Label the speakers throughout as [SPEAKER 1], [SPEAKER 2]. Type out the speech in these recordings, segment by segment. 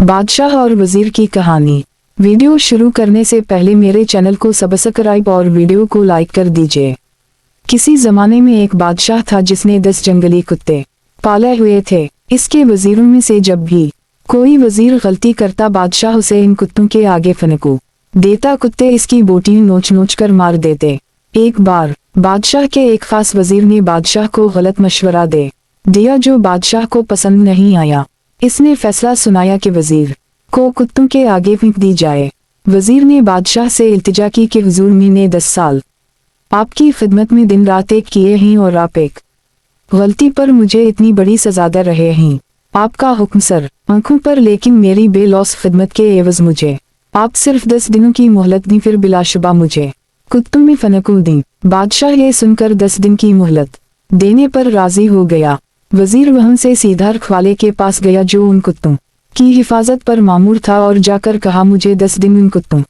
[SPEAKER 1] बादशाह और वजीर की कहानी। वीडियो शुरू करने से पहले मेरे चैनल को सब्सक्राइब और वीडियो को लाइक कर दीजिए। किसी जमाने में एक बादशाह था जिसने 10 जंगली कुत्ते पाले हुए थे। इसके वजीरों में से जब भी कोई वजीर गलती करता, बादशाह उसे इन कुत्तों के आगे फनकू देता। कुत्ते इसकी बोटी नोच नोच कर मार देते। एक बार बादशाह के एक खास वजीर ने बादशाह को गलत मशवरा दे दिया जो बादशाह को पसंद नहीं आया। इसने फैसला सुनाया कि वजीर को कुत्तों के आगे फेंक दी जाए। वजीर ने बादशाह से इल्तिजा की कि हुजूर, मैंने 10 साल आपकी खिदमत में दिन रात एक किए हैं और आप एक गलती पर मुझे इतनी बड़ी सजा दे रहे हैं। आपका हुक्म सर आंखों पर, लेकिन मेरी बेलौस खिदमत के एवज मुझे आप सिर्फ 10 दिनों की मोहलत दी, फिर बिलाशुबा मुझे कुत्तों में फनकू दी। बादशाह ये सुनकर 10 दिन की मोहलत देने पर राजी हो गया। वजीर वहां से सीधा रखवाले के पास गया जो उन कुत्तों की हिफाजत पर मामूर था और जाकर कहा, मुझे 10 दिन उन कुत्तों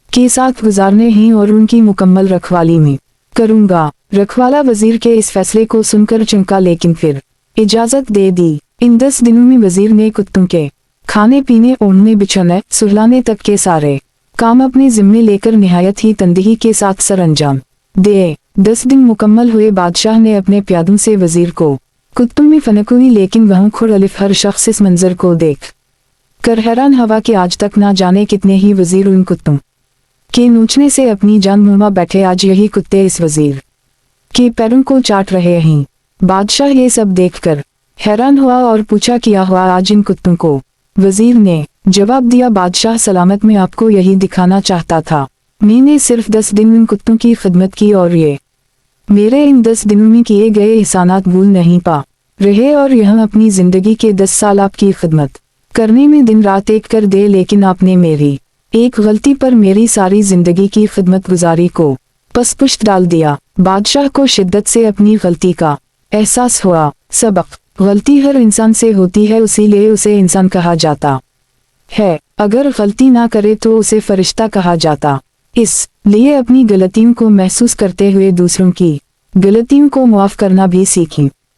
[SPEAKER 1] के साथ गुजारने हैं और उनकी मुकम्मल रखवाली में करूंगा। रखवाला वजीर के इस फैसले को सुनकर चौंका, लेकिन फिर इजाजत दे दी। इन 10 दिनों में वजीर ने कुत्तों के खाने पीने, ओढ़ने बिछाने, सुहलाने तक के सारे काम अपने जिम्मे लेकर निहायत ही तंदही के साथ सरअंजाम दिए। 10 दिन मुकम्मल हुए। बादशाह ने अपने प्यादों से वजीर को कुत्तों में फनक हुई, लेकिन वहाँ खुरअलिफ हर शख्स इस मंजर को देख कर हैरान हवा कि आज तक ना जाने कितने ही वजीर उन कुत्तों के नोचने से अपनी जान मुआ बैठे। आज यही कुत्ते इस वजीर के पैरों को चाट रहे हैं। बादशाह ये सब देखकर हैरान हुआ और पूछा, क्या हुआ आज इन कुत्तों को? वजीर ने जवाब दिया, बादशाह सलामत, मैं आपको यही दिखाना चाहता था। मैंने सिर्फ 10 दिन इन कुत्तों की खिदमत की और ये मेरे इन 10 दिनों में किए गए एहसानात भूल नहीं पा रहे, और यह अपनी जिंदगी के 10 साल आपकी खिदमत करने में दिन रात एक कर दे, लेकिन आपने मेरी एक गलती पर मेरी सारी जिंदगी की खिदमत गुजारी को पसपुश्त डाल दिया। बादशाह को शिद्दत से अपनी गलती का एहसास हुआ। सबक, गलती हर इंसान से होती है, इसीलिए उसे इंसान कहा जाता है। अगर गलती ना करे तो उसे फरिश्ता कहा जाता। इसलिए अपनी गलतियों को महसूस करते हुए दूसरों की गलतियों को माफ करना भी सीखें।